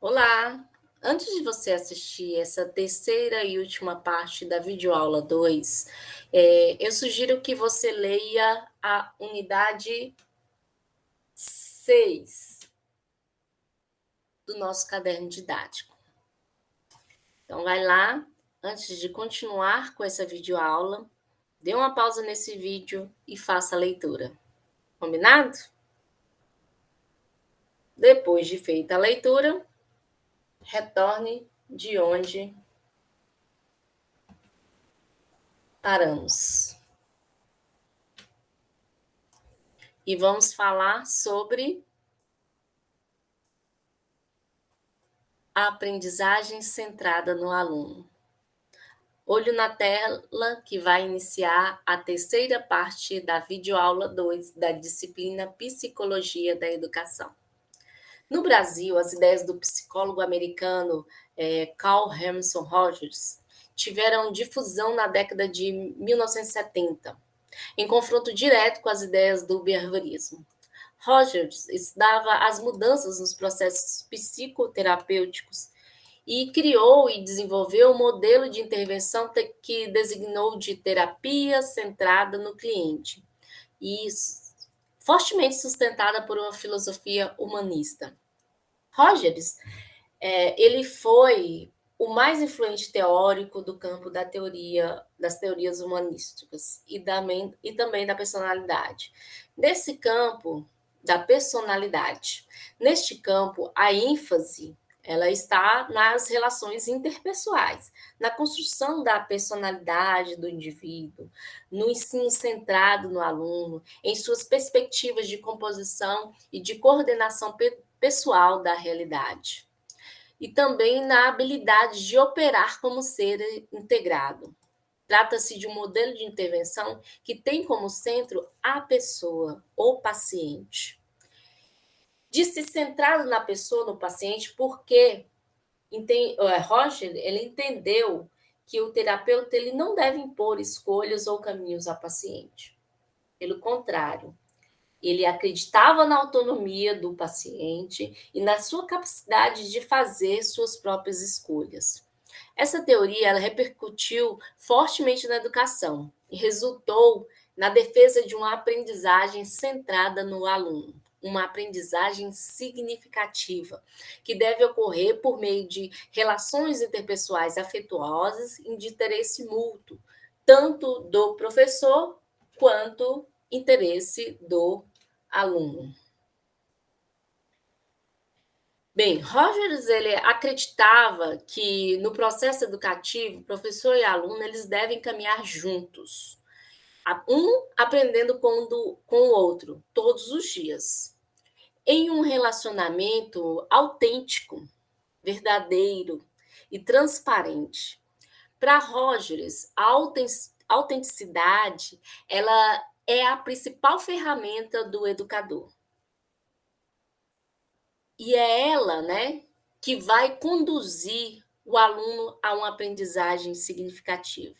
Olá! Antes de você assistir essa terceira e última parte da videoaula 2, eu sugiro que você leia a unidade 6 do nosso caderno didático. Então, vai lá, antes de continuar com essa videoaula, dê uma pausa nesse vídeo e faça a leitura. Combinado? Depois de feita a leitura, retorne de onde paramos. E vamos falar sobre a aprendizagem centrada no aluno. Olho na tela que vai iniciar a terceira parte da videoaula 2 da disciplina Psicologia da Educação. No Brasil, as ideias do psicólogo americano Carl Emerson Rogers tiveram difusão na década de 1970, em confronto direto com as ideias do behaviorismo. Rogers estudava as mudanças nos processos psicoterapêuticos e criou e desenvolveu um modelo de intervenção que designou de terapia centrada no cliente e fortemente sustentada por uma filosofia humanista. Rogers, ele foi o mais influente teórico do campo das teorias humanísticas e também da personalidade. Nesse campo da personalidade, neste campo, a ênfase ela está nas relações interpessoais, na construção da personalidade do indivíduo, no ensino centrado no aluno, em suas perspectivas de composição e de coordenação pessoal da realidade. E também na habilidade de operar como ser integrado. Trata-se de um modelo de intervenção que tem como centro a pessoa, o paciente. Diz-se centrado na pessoa, no paciente, porque Roger ele entendeu que o terapeuta ele não deve impor escolhas ou caminhos ao paciente. Pelo contrário, ele acreditava na autonomia do paciente e na sua capacidade de fazer suas próprias escolhas. Essa teoria ela repercutiu fortemente na educação e resultou na defesa de uma aprendizagem centrada no aluno, uma aprendizagem significativa, que deve ocorrer por meio de relações interpessoais afetuosas e de interesse mútuo, tanto do professor quanto interesse do aluno. Bem, Rogers ele acreditava que no processo educativo, professor e aluno eles devem caminhar juntos, um aprendendo com o outro todos os dias, em um relacionamento autêntico, verdadeiro e transparente. Para Rogers, a autenticidade ela é a principal ferramenta do educador. E é ela, né, que vai conduzir o aluno a uma aprendizagem significativa.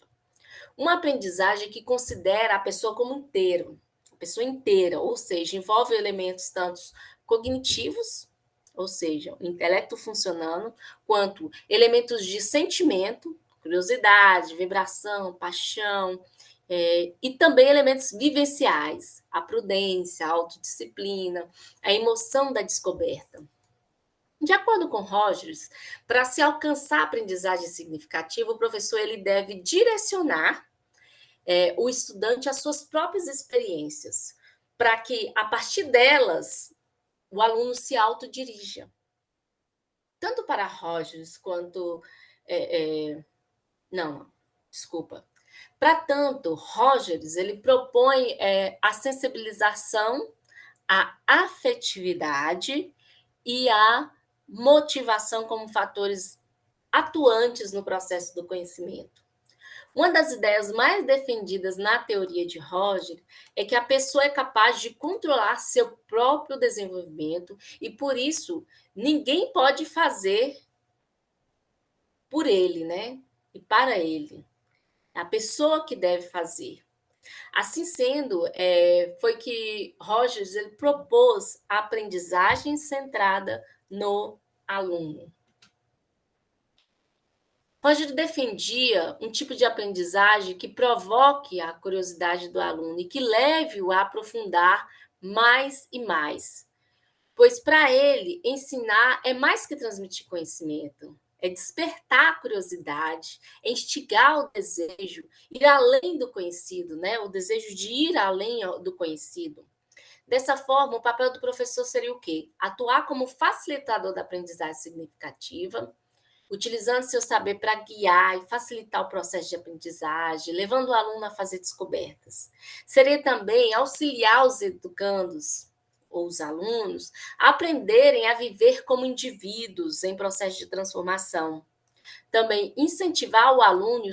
Uma aprendizagem que considera a pessoa como inteiro, a pessoa inteira, ou seja, envolve elementos tanto cognitivos, ou seja, o intelecto funcionando, quanto elementos de sentimento, curiosidade, vibração, paixão, e também elementos vivenciais, a prudência, a autodisciplina, a emoção da descoberta. De acordo com Rogers, para se alcançar a aprendizagem significativa, o professor ele deve direcionar o estudante às suas próprias experiências, para que, a partir delas, o aluno se autodirija. Tanto para Rogers quanto... não, desculpa. Para tanto, Rogers ele propõe a sensibilização, a afetividade e a motivação como fatores atuantes no processo do conhecimento. Uma das ideias mais defendidas na teoria de Rogers é que a pessoa é capaz de controlar seu próprio desenvolvimento e, por isso, ninguém pode fazer por ele, né? E para ele. É a pessoa que deve fazer. Assim sendo, foi que Rogers ele propôs a aprendizagem centrada no aluno. Roger defendia um tipo de aprendizagem que provoque a curiosidade do aluno e que leve-o a aprofundar mais e mais. Pois para ele, ensinar é mais que transmitir conhecimento, é despertar a curiosidade, é instigar o desejo, ir além do conhecido, né? O desejo de ir além do conhecido. Dessa forma, o papel do professor seria o quê? Atuar como facilitador da aprendizagem significativa, utilizando seu saber para guiar e facilitar o processo de aprendizagem, levando o aluno a fazer descobertas. Seria também auxiliar os educandos ou os alunos a aprenderem a viver como indivíduos em processo de transformação. Também incentivar o aluno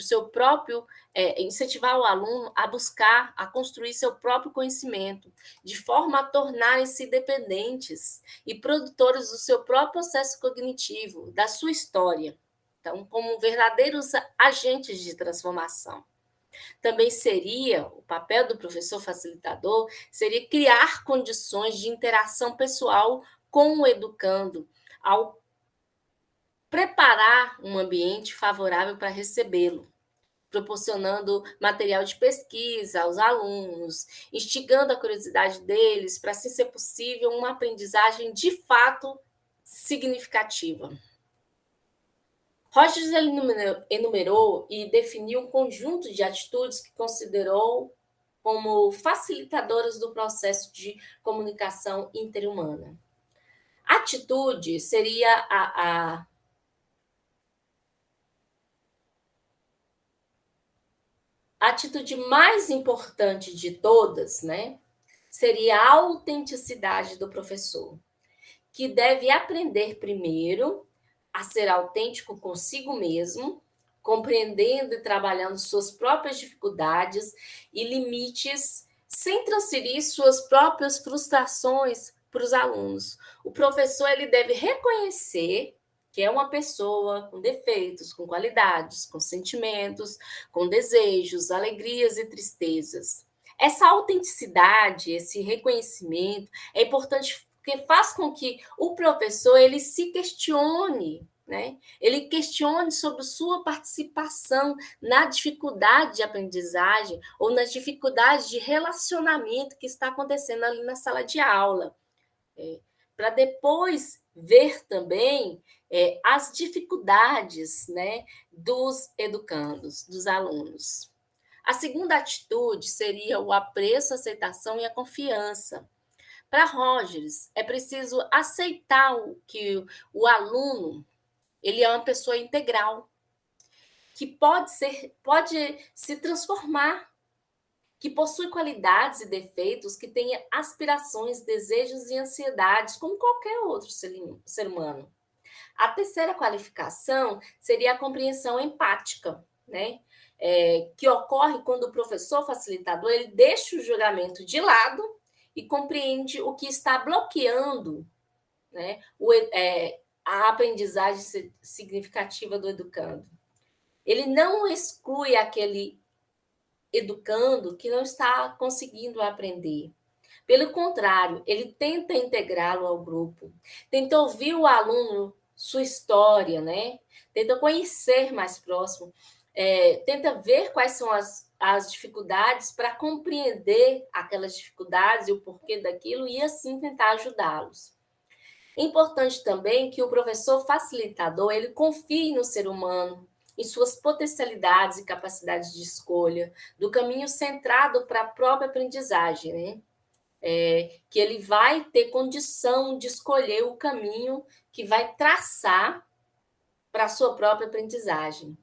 a buscar, a construir seu próprio conhecimento, de forma a tornarem-se dependentes e produtores do seu próprio processo cognitivo, da sua história. Então, como verdadeiros agentes de transformação. Também seria, o papel do professor facilitador, seria criar condições de interação pessoal com o educando, ao preparar um ambiente favorável para recebê-lo, proporcionando material de pesquisa aos alunos, instigando a curiosidade deles para, assim ser possível, uma aprendizagem de fato significativa. Rogers enumerou e definiu um conjunto de atitudes que considerou como facilitadoras do processo de comunicação interhumana. Atitude seria a atitude mais importante de todas, né? Seria a autenticidade do professor, que deve aprender primeiro a ser autêntico consigo mesmo, compreendendo e trabalhando suas próprias dificuldades e limites, sem transferir suas próprias frustrações para os alunos. O professor ele deve reconhecer que é uma pessoa com defeitos, com qualidades, com sentimentos, com desejos, alegrias e tristezas. Essa autenticidade, esse reconhecimento é importante porque faz com que o professor ele se questione, né? Ele questione sobre sua participação na dificuldade de aprendizagem ou na dificuldade de relacionamento que está acontecendo ali na sala de aula. Para depois ver também as dificuldades, né, dos educandos, dos alunos. A segunda atitude seria o apreço, a aceitação e a confiança. Para Rogers, é preciso aceitar que o aluno ele é uma pessoa integral, que pode se transformar, que possui qualidades e defeitos, que tem aspirações, desejos e ansiedades, como qualquer outro ser humano. A terceira qualificação seria a compreensão empática, né? Que ocorre quando o professor facilitador ele deixa o julgamento de lado e compreende o que está bloqueando, né, a aprendizagem significativa do educando. Ele não exclui aquele educando que não está conseguindo aprender. Pelo contrário, ele tenta integrá-lo ao grupo, tenta ouvir o aluno, sua história, né? Tenta conhecer mais próximo, tenta ver quais são as dificuldades para compreender aquelas dificuldades e o porquê daquilo e assim tentar ajudá-los. É importante também que o professor facilitador ele confie no ser humano, em suas potencialidades e capacidades de escolha, do caminho centrado para a própria aprendizagem, né? Que ele vai ter condição de escolher o caminho que vai traçar para a sua própria aprendizagem.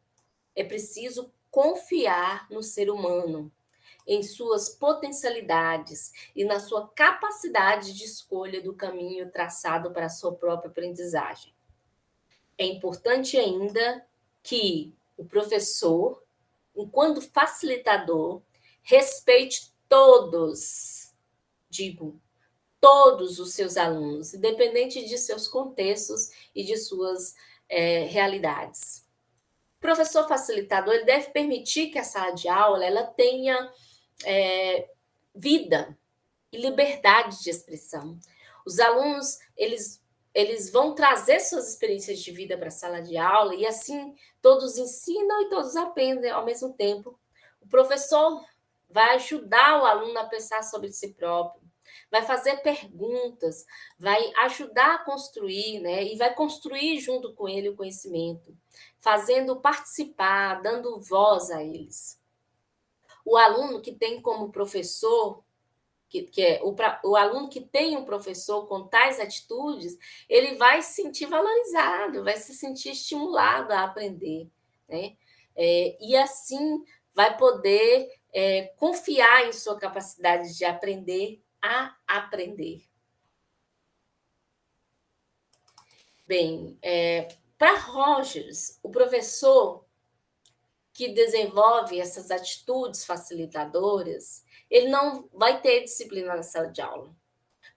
É preciso confiar no ser humano, em suas potencialidades e na sua capacidade de escolha do caminho traçado para a sua própria aprendizagem. É importante ainda que o professor, enquanto facilitador, respeite todos, digo, todos os seus alunos, independente de seus contextos e de suas realidades. O professor facilitador ele deve permitir que a sala de aula ela tenha vida e liberdade de expressão. Os alunos eles eles vão trazer suas experiências de vida para a sala de aula e assim todos ensinam e todos aprendem ao mesmo tempo. O professor vai ajudar o aluno a pensar sobre si próprio, vai fazer perguntas, vai ajudar a construir, né? E vai construir junto com ele o conhecimento, fazendo participar, dando voz a eles. O aluno que tem como professor que é o aluno que tem um professor com tais atitudes, ele vai se sentir valorizado, vai se sentir estimulado a aprender, né? E assim vai poder confiar em sua capacidade de aprender a aprender. Bem, para Rogers, o professor que desenvolve essas atitudes facilitadoras, ele não vai ter disciplina na sala de aula,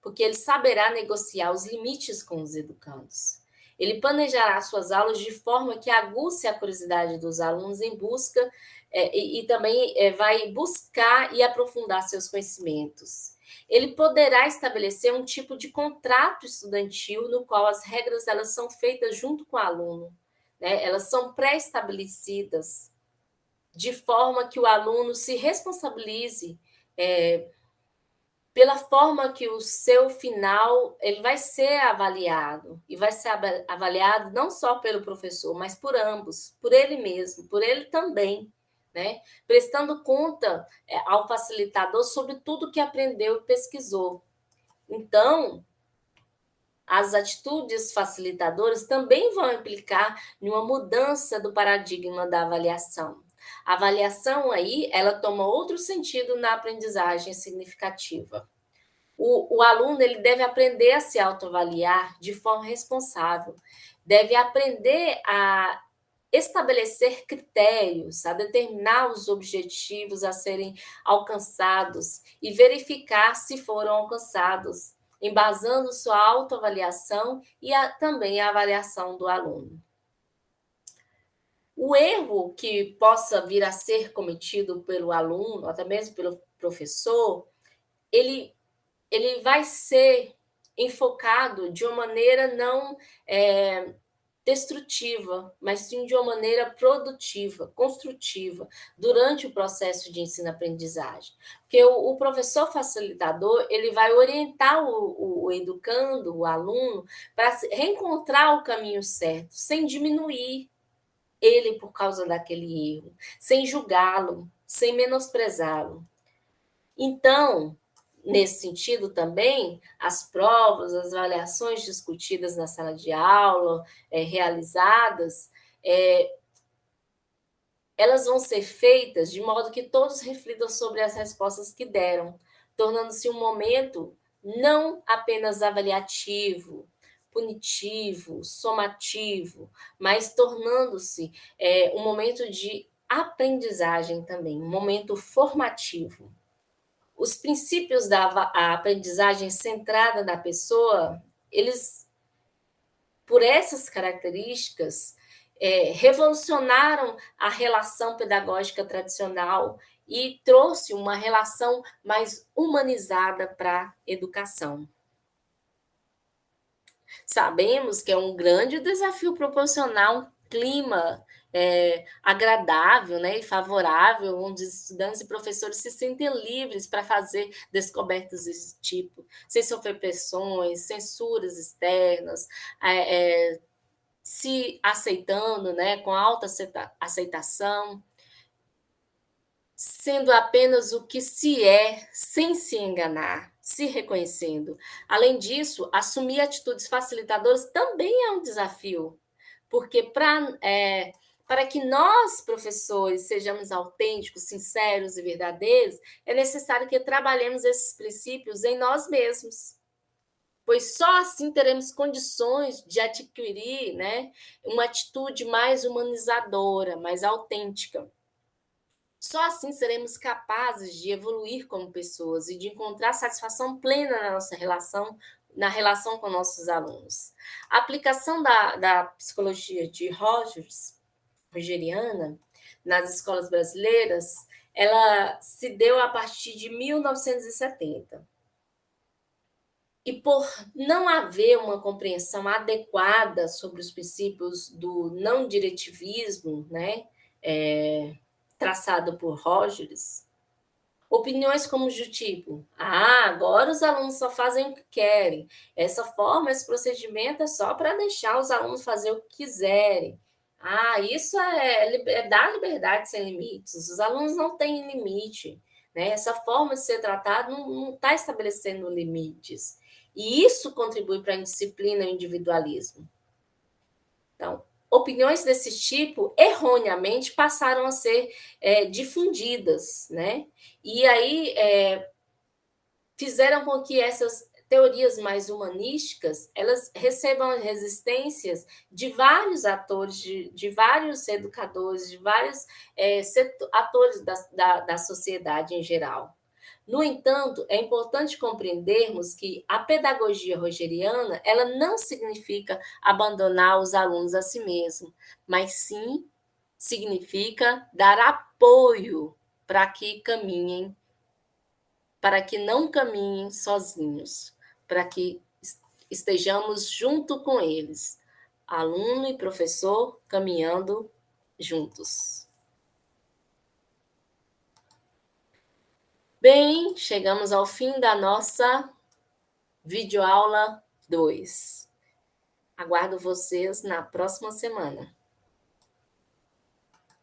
porque ele saberá negociar os limites com os educandos. Ele planejará suas aulas de forma que aguce a curiosidade dos alunos em busca e também vai buscar e aprofundar seus conhecimentos. Ele poderá estabelecer um tipo de contrato estudantil no qual as regras elas são feitas junto com o aluno, né? Elas são pré-estabelecidas de forma que o aluno se responsabilize pela forma que o seu final ele vai ser avaliado e vai ser avaliado não só pelo professor, mas por ambos, por ele mesmo, por ele também, né? Prestando conta ao facilitador sobre tudo que aprendeu e pesquisou. Então, as atitudes facilitadoras também vão implicar em uma mudança do paradigma da avaliação. A avaliação aí, ela toma outro sentido na aprendizagem significativa. O aluno ele deve aprender a se autoavaliar de forma responsável, deve aprender a estabelecer critérios, a determinar os objetivos a serem alcançados e verificar se foram alcançados, embasando sua autoavaliação e também a avaliação do aluno. O erro que possa vir a ser cometido pelo aluno, até mesmo pelo professor, ele vai ser enfocado de uma maneira não destrutiva, mas sim de uma maneira produtiva, construtiva, durante o processo de ensino-aprendizagem. Porque o professor facilitador, ele vai orientar o educando, o aluno, para reencontrar o caminho certo, sem diminuir ele por causa daquele erro, sem julgá-lo, sem menosprezá-lo. Então, nesse sentido também, as provas, as avaliações discutidas na sala de aula, realizadas, elas vão ser feitas de modo que todos reflitam sobre as respostas que deram, tornando-se um momento não apenas avaliativo, punitivo, somativo, mas tornando-se um momento de aprendizagem também, um momento formativo. Os princípios da aprendizagem centrada na pessoa, eles, por essas características, revolucionaram a relação pedagógica tradicional e trouxe uma relação mais humanizada para a educação. Sabemos que é um grande desafio proporcionar um clima agradável, né, e favorável, onde os estudantes e professores se sentem livres para fazer descobertas desse tipo, sem sofrer pressões, censuras externas, se aceitando, né, com alta aceitação, sendo apenas o que se é, sem se enganar, se reconhecendo. Além disso, assumir atitudes facilitadoras também é um desafio, porque para que nós, professores, sejamos autênticos, sinceros e verdadeiros, é necessário que trabalhemos esses princípios em nós mesmos, pois só assim teremos condições de adquirir, né, uma atitude mais humanizadora, mais autêntica. Só assim seremos capazes de evoluir como pessoas e de encontrar satisfação plena na nossa relação, na relação com nossos alunos. A aplicação da psicologia de rogeriana nas escolas brasileiras, ela se deu a partir de 1970. E por não haver uma compreensão adequada sobre os princípios do não diretivismo, né, traçado por Rogers, opiniões como do tipo: agora os alunos só fazem o que querem, essa forma, esse procedimento é só para deixar os alunos fazer o que quiserem. Isso é dar liberdade sem limites, os alunos não têm limite, né? Essa forma de ser tratado não está estabelecendo limites. E isso contribui para a indisciplina e o individualismo. Então, opiniões desse tipo, erroneamente, passaram a ser difundidas, né? E aí fizeram com que essas teorias mais humanísticas elas recebam resistências de vários atores, de vários educadores, de vários atores da sociedade em geral. No entanto, é importante compreendermos que a pedagogia rogeriana ela não significa abandonar os alunos a si mesmo, mas sim significa dar apoio para que caminhem, para que não caminhem sozinhos, para que estejamos junto com eles, aluno e professor caminhando juntos. Bem, chegamos ao fim da nossa videoaula 2. Aguardo vocês na próxima semana.